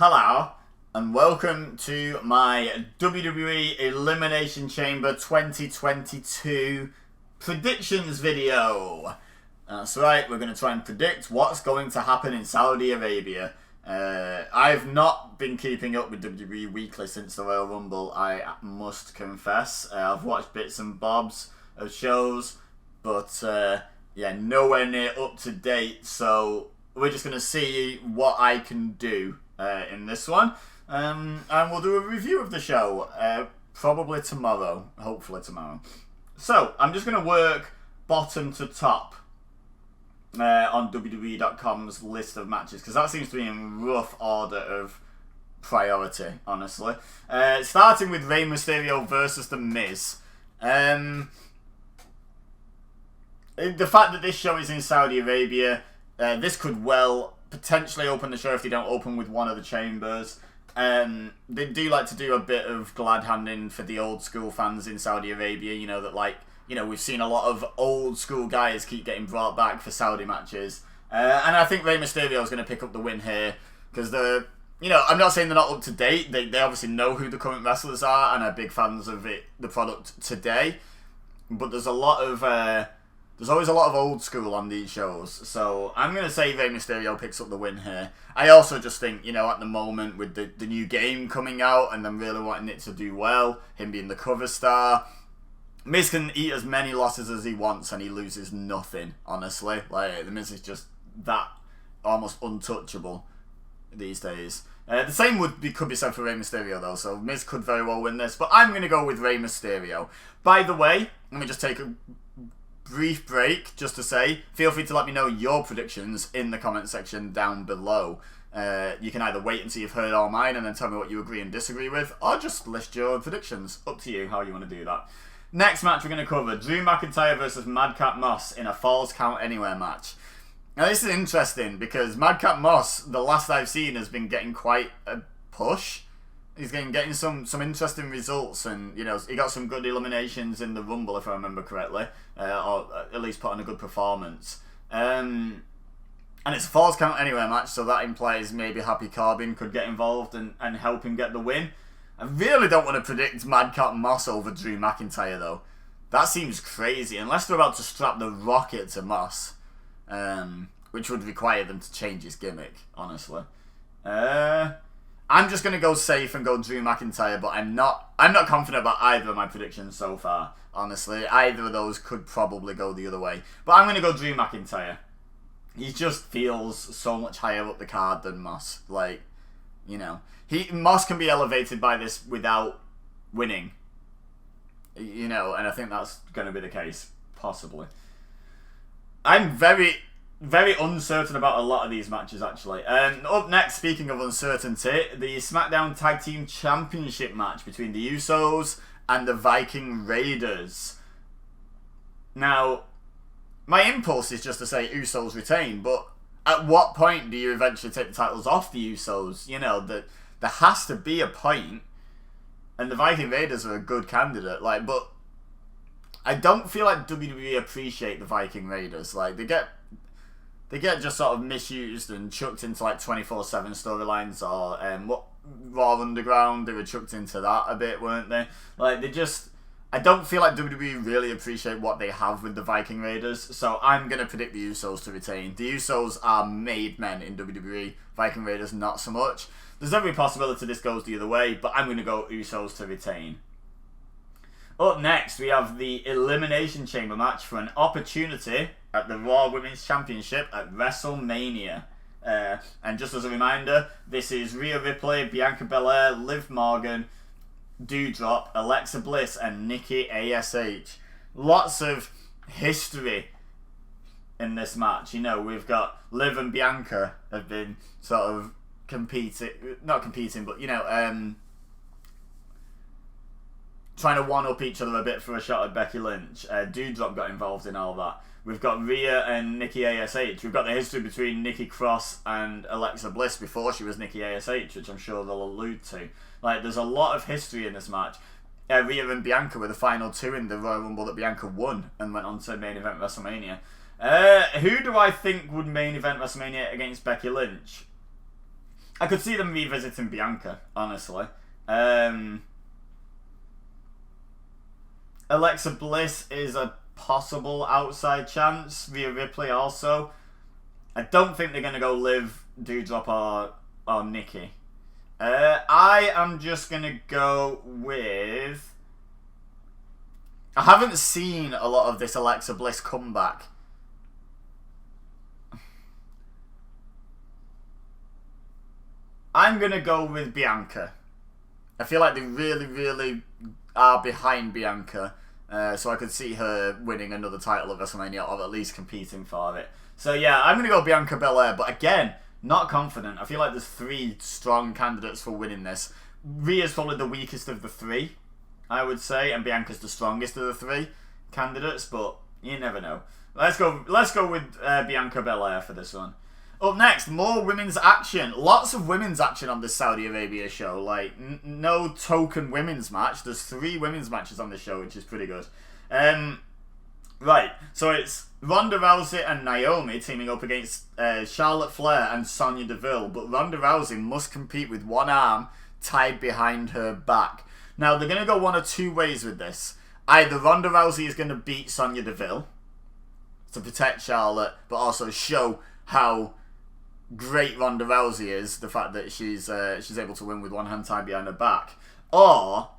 Hello, and welcome to my WWE Elimination Chamber 2022 predictions video. That's right, we're going to try and predict what's going to happen in Saudi Arabia. I've not been keeping up with WWE Weekly since the Royal Rumble, I must confess. I've watched bits and bobs of shows, but yeah, nowhere near up to date, so we're just going to see what I can do in this one, and we'll do a review of the show probably tomorrow, hopefully tomorrow. So I'm just going to work bottom to top on WWE.com's list of matches, because that seems to be in rough order of priority, honestly. Starting with Rey Mysterio versus The Miz. The fact that this show is in Saudi Arabia, this could well potentially open the show if they don't open with one of the chambers. They do like to do a bit of glad handing for the old school fans in Saudi Arabia, you know, that we've seen a lot of old school guys keep getting brought back for Saudi matches. And I think Rey Mysterio is going to pick up the win here, because I'm not saying they're not up to date. They obviously know who the current wrestlers are and are big fans of the product today. But there's always a lot of old school on these shows, so I'm going to say Rey Mysterio picks up the win here. I also just think, at the moment with the new game coming out and them really wanting it to do well, him being the cover star, Miz can eat as many losses as he wants and he loses nothing, honestly. Like, the Miz is just that almost untouchable these days. The same could be said for Rey Mysterio though, so Miz could very well win this, but I'm going to go with Rey Mysterio. By the way, let me just take a brief break just to say, feel free to let me know your predictions in the comment section down below. You can either wait until you've heard all mine and then tell me what you agree and disagree with, or just list your predictions. Up to you how you want to do that. Next match we're going to cover, Drew McIntyre versus Madcap Moss in a Falls Count Anywhere match. Now this is interesting because Madcap Moss, the last I've seen, has been getting quite a push. He's getting some interesting results, and he got some good eliminations in the Rumble, if I remember correctly, or at least put on a good performance. And it's a Falls Count Anywhere match, so that implies maybe Happy Corbin could get involved and help him get the win. I really don't want to predict Madcap Moss over Drew McIntyre though. That seems crazy, unless they're about to strap the rocket to Moss, which would require them to change his gimmick, honestly. I'm just going to go safe and go Drew McIntyre, but I'm not confident about either of my predictions so far, honestly. Either of those could probably go the other way. But I'm going to go Drew McIntyre. He just feels so much higher up the card than Moss. Moss can be elevated by this without winning. And I think that's going to be the case, possibly. I'm very uncertain about a lot of these matches, actually. Up next, speaking of uncertainty, the SmackDown Tag Team Championship match between the Usos and the Viking Raiders. Now, my impulse is just to say Usos retain, but at what point do you eventually take the titles off the Usos? There has to be a point, and the Viking Raiders are a good candidate. But I don't feel like WWE appreciate the Viking Raiders. They get just sort of misused and chucked into 24/7 storylines, or Raw Underground. They were chucked into that a bit, weren't they? I don't feel like WWE really appreciate what they have with the Viking Raiders, so I'm going to predict the Usos to retain. The Usos are made men in WWE, Viking Raiders not so much. There's every possibility this goes the other way, but I'm going to go Usos to retain. Up next, we have the Elimination Chamber match for an opportunity at the Raw Women's Championship at WrestleMania. And just as a reminder, this is Rhea Ripley, Bianca Belair, Liv Morgan, Doudrop, Alexa Bliss, and Nikki ASH. Lots of history in this match. We've got Liv and Bianca have been sort of not competing, but trying to one-up each other a bit for a shot at Becky Lynch. Doudrop got involved in all that. We've got Rhea and Nikki ASH. We've got the history between Nikki Cross and Alexa Bliss before she was Nikki ASH, which I'm sure they'll allude to. There's a lot of history in this match. Rhea and Bianca were the final two in the Royal Rumble that Bianca won and went on to main event WrestleMania. Who do I think would main event WrestleMania against Becky Lynch? I could see them revisiting Bianca, honestly. Alexa Bliss is a possible outside chance. Rhea Ripley also. I don't think they're going to go Liv, Doudrop, or Nikki. I am just going to go with... I haven't seen a lot of this Alexa Bliss comeback. I'm going to go with Bianca. I feel like they really, really are behind Bianca. So I could see her winning another title at WrestleMania, or at least competing for it. So yeah, I'm going to go Bianca Belair. But again, not confident. I feel like there's 3 strong candidates for winning this. Rhea's probably the weakest of the 3, I would say. And Bianca's the strongest of the 3 candidates. But you never know. Let's go with Bianca Belair for this one. Up next, more women's action. Lots of women's action on this Saudi Arabia show. Like, no token women's match. There's 3 women's matches on the show, which is pretty good. Right, so it's Ronda Rousey and Naomi teaming up against Charlotte Flair and Sonya Deville. But Ronda Rousey must compete with one arm tied behind her back. Now, they're going to go one of 2 ways with this. Either Ronda Rousey is going to beat Sonya Deville to protect Charlotte, but also show how great Ronda Rousey is, the fact that she's able to win with one hand tied behind her back. Or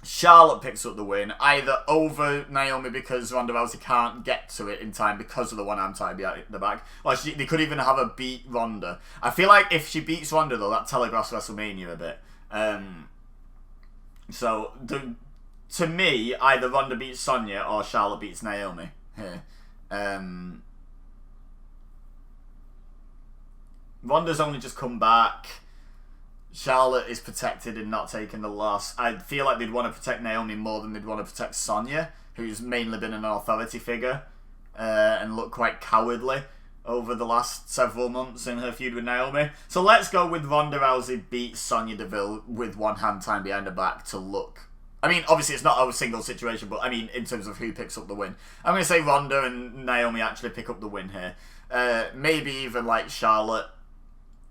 Charlotte picks up the win, either over Naomi because Ronda Rousey can't get to it in time because of the one arm tied behind the back, or they could even have her beat Ronda. I feel like if she beats Ronda, though, that telegraphs WrestleMania a bit. To me, either Ronda beats Sonya or Charlotte beats Naomi here. Ronda's only just come back. Charlotte is protected in not taking the loss. I feel like they'd want to protect Naomi more than they'd want to protect Sonya, who's mainly been an authority figure and looked quite cowardly over the last several months in her feud with Naomi. So let's go with Ronda Rousey beats Sonya Deville with one hand tied behind her back to look. I mean, obviously it's not a single situation, but I mean, in terms of who picks up the win. I'm going to say Ronda and Naomi actually pick up the win here. Maybe even like Charlotte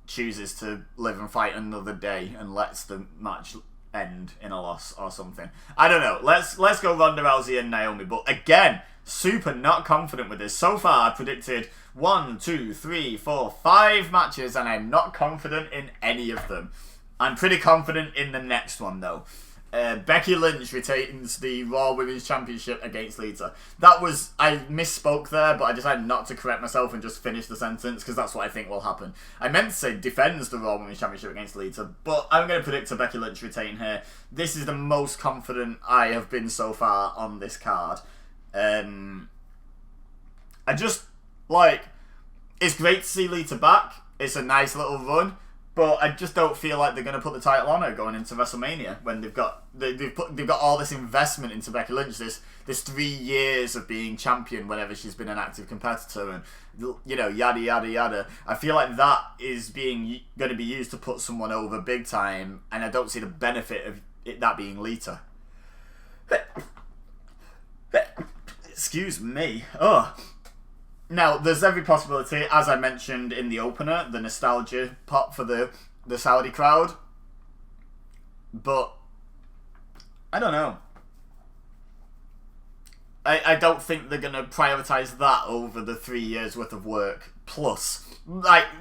chooses to live and fight another day and lets the match end in a loss or something. I don't know. Let's go Ronda Rousey and Naomi. But again, super not confident with this. So far, I predicted 1, 2, 3, 4, 5 matches, and I'm not confident in any of them. I'm pretty confident in the next one, though. Becky Lynch retains the Raw Women's Championship against Lita. I misspoke there, but I decided not to correct myself and just finish the sentence, because that's what I think will happen. I meant to say defends the Raw Women's Championship against Lita, but I'm going to predict a Becky Lynch retain here. This is the most confident I have been so far on this card. I just, it's great to see Lita back. It's a nice little run. But I just don't feel like they're going to put the title on her going into WrestleMania when they've got all this investment into Becky Lynch, this 3 years of being champion whenever she's been an active competitor, and yada yada yada. I feel like that is going to be used to put someone over big time, and I don't see the benefit of that being Lita. Excuse me. Oh. Now, there's every possibility, as I mentioned in the opener, the nostalgia pop for the Saudi crowd. But I don't know. I don't think they're going to prioritise that over the 3 years worth of work. Plus,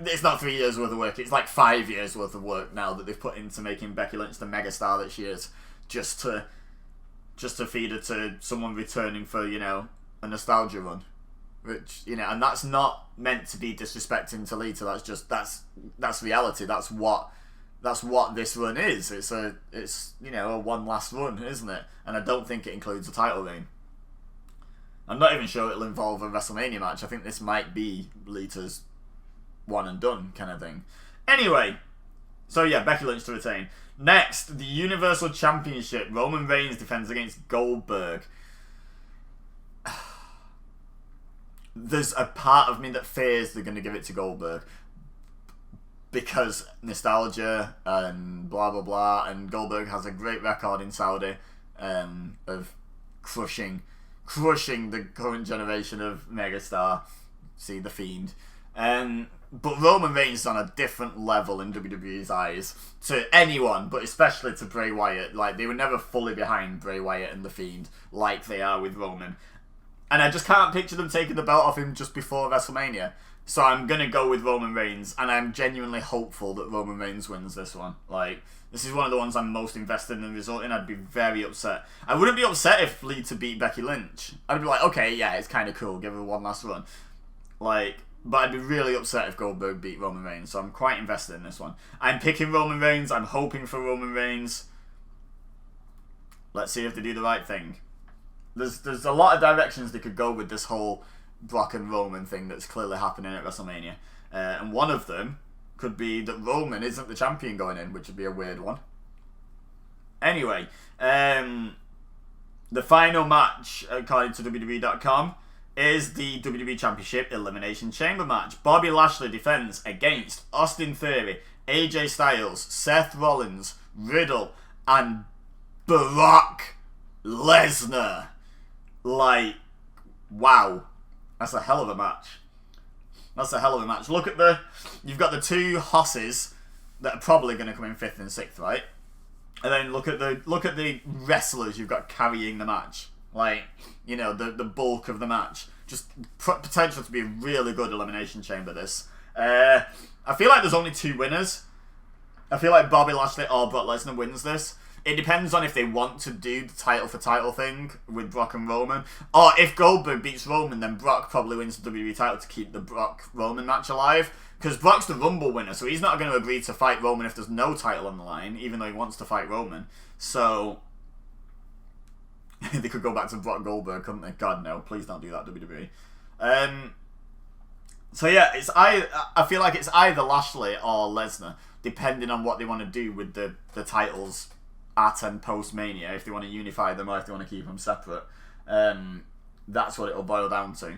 it's not 3 years worth of work, it's 5 years worth of work now that they've put into making Becky Lynch the megastar that she is. Just to feed her to someone returning for, a nostalgia run. Which, and that's not meant to be disrespecting to Lita. That's reality. That's what this run is. It's a one last run, isn't it? And I don't think it includes a title reign. I'm not even sure it'll involve a WrestleMania match. I think this might be Lita's one and done kind of thing. Anyway, so yeah, Becky Lynch to retain. Next, the Universal Championship. Roman Reigns defends against Goldberg. There's a part of me that fears they're going to give it to Goldberg because nostalgia and blah blah blah, and Goldberg has a great record in Saudi of crushing the current generation of megastar. See The Fiend. But Roman Reigns is on a different level in WWE's eyes to anyone, but especially to Bray Wyatt. Like, they were never fully behind Bray Wyatt and The Fiend like they are with Roman. And I just can't picture them taking the belt off him just before WrestleMania. So I'm going to go with Roman Reigns, and I'm genuinely hopeful that Roman Reigns wins this one. Like, this is one of the ones I'm most invested in the result in. I'd be very upset. I wouldn't be upset if Lita beat Becky Lynch. I'd be like, okay, yeah, it's kind of cool. Give her one last run. Like, but I'd be really upset if Goldberg beat Roman Reigns. So I'm quite invested in this one. I'm picking Roman Reigns. I'm hoping for Roman Reigns. Let's see if they do the right thing. There's a lot of directions they could go with this whole Brock and Roman thing that's clearly happening at WrestleMania. And one of them could be that Roman isn't the champion going in, which would be a weird one. Anyway, the final match, according to WWE.com, is the WWE Championship Elimination Chamber match. Bobby Lashley defends against Austin Theory, AJ Styles, Seth Rollins, Riddle, and Brock Lesnar. Like, wow. That's a hell of a match. That's a hell of a match. Look at you've got the two hosses that are probably going to come in 5th and 6th, right? And then look at the wrestlers you've got carrying the match. Like, you know, the bulk of the match. Just potential to be a really good Elimination Chamber, this. I feel like there's only 2 winners. I feel like Bobby Lashley or Brock Lesnar wins this. It depends on if they want to do the title for title thing with Brock and Roman. Or if Goldberg beats Roman, then Brock probably wins the WWE title to keep the Brock-Roman match alive. Because Brock's the Rumble winner, so he's not going to agree to fight Roman if there's no title on the line, even though he wants to fight Roman. So they could go back to Brock Goldberg, couldn't they? God, no. Please don't do that, WWE. So yeah, I feel like it's either Lashley or Lesnar, depending on what they want to do with the titles at and post-Mania, if they want to unify them or if they want to keep them separate. That's what it'll boil down to.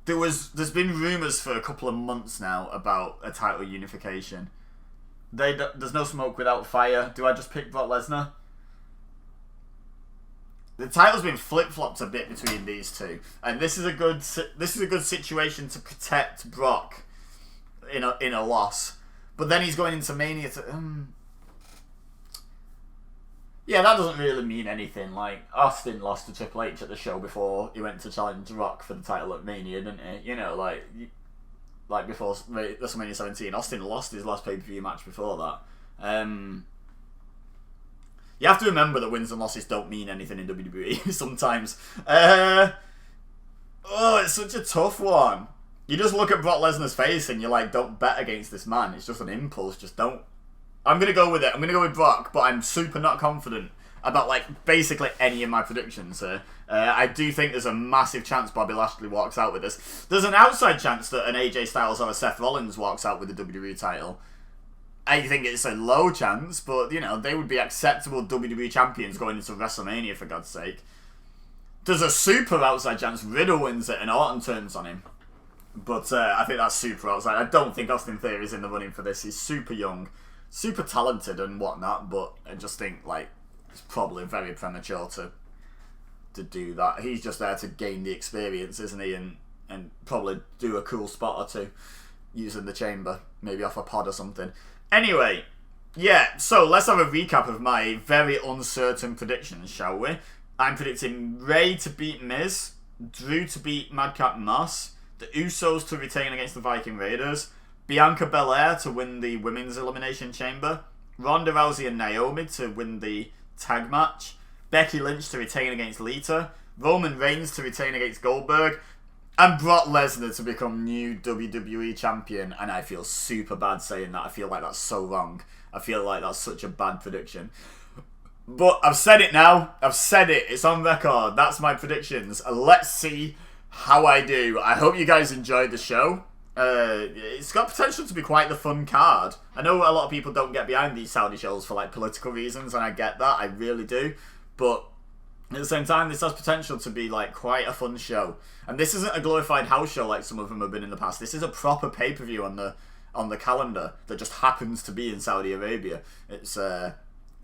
There's been rumours for a couple of months now about a title unification. There's no smoke without fire. Do I just pick Brock Lesnar? The title's been flip-flopped a bit between these two, and this is a good situation to protect Brock in a loss. But then he's going into Mania to... Yeah, that doesn't really mean anything. Like, Austin lost to Triple H at the show before he went to challenge Rock for the title at Mania, didn't he? You know, like before WrestleMania 17, Austin lost his last pay-per-view match before that. You have to remember that wins and losses don't mean anything in WWE sometimes. It's such a tough one. You just look at Brock Lesnar's face and you're like, don't bet against this man. It's just an impulse. Just don't. I'm going to go with it. I'm going to go with Brock, but I'm super not confident about, like, basically any of my predictions here. I do think there's a massive chance Bobby Lashley walks out with this. There's an outside chance that an AJ Styles or a Seth Rollins walks out with the WWE title. I think it's a low chance, but, you know, they would be acceptable WWE champions going into WrestleMania, for God's sake. There's a super outside chance Riddle wins it and Orton turns on him. But I think that's super outside. I don't think Austin Theory's in the running for this. He's super young, super talented and whatnot, but I just think, like, it's probably very premature to do that. He's just there to gain the experience, isn't he? And probably do a cool spot or two using the chamber, maybe off a pod or something. Anyway, yeah, so let's have a recap of my very uncertain predictions, shall we? I'm predicting Ray to beat Miz, Drew to beat Madcap Moss, the Usos to retain against the Viking Raiders, Bianca Belair to win the Women's Elimination Chamber, Ronda Rousey and Naomi to win the tag match, Becky Lynch to retain against Lita, Roman Reigns to retain against Goldberg, and Brock Lesnar to become new WWE Champion. And I feel super bad saying that. I feel like that's so wrong. I feel like that's such a bad prediction. But I've said it now. I've said it. It's on record. That's my predictions. Let's see how I do. I hope you guys enjoyed the show. It's got potential to be quite the fun card. I know a lot of people don't get behind these Saudi shows for, like, political reasons, and I get that. I really do. But at the same time, this has potential to be, like, quite a fun show. And this isn't a glorified house show like some of them have been in the past. This is a proper pay-per-view on the calendar that just happens to be in Saudi Arabia. It's going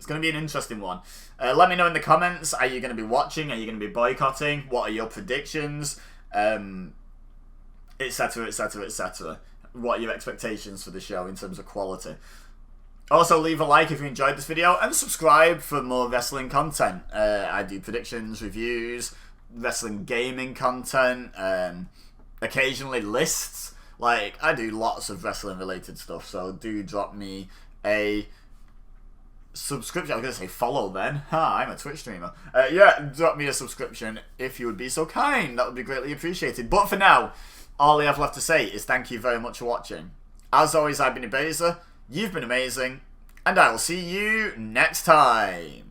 to be an interesting one. Let me know in the comments. Are you going to be watching? Are you going to be boycotting? What are your predictions? etc., etc., etc. What are your expectations for the show in terms of quality? Also, leave a like if you enjoyed this video, and subscribe for more wrestling content. I do predictions, reviews, wrestling gaming content, occasionally lists. Like, I do lots of wrestling related stuff, so do drop me a subscription. I was going to say follow then. I'm a Twitch streamer. Yeah, drop me a subscription if you would be so kind. That would be greatly appreciated. But for now, all I have left to say is thank you very much for watching. As always, I've been EBEZA. You've been amazing, and I will see you next time.